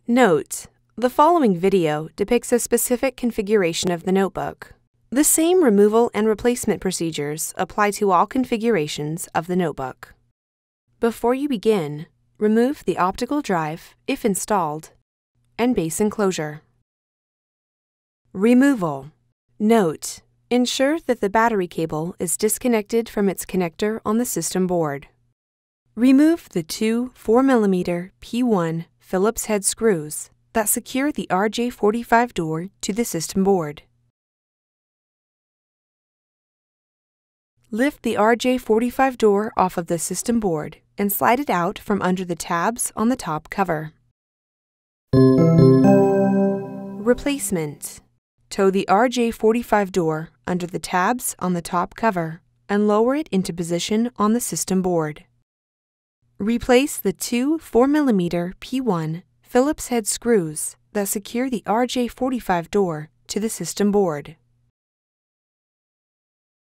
Note: the following video depicts a specific configuration of the notebook. The same removal and replacement procedures apply to all configurations of the notebook. Before you begin, remove the optical drive, if installed, and base enclosure. Removal. Note: ensure that the battery cable is disconnected from its connector on the system board. Remove the two 4mm P1 Phillips-head screws that secure the RJ-45 door to the system board. Lift the RJ-45 door off of the system board and slide it out from under the tabs on the top cover. Replacement. Tow the RJ-45 door under the tabs on the top cover and lower it into position on the system board. Replace the two 4mm P1 Phillips-head screws that secure the RJ-45 door to the system board.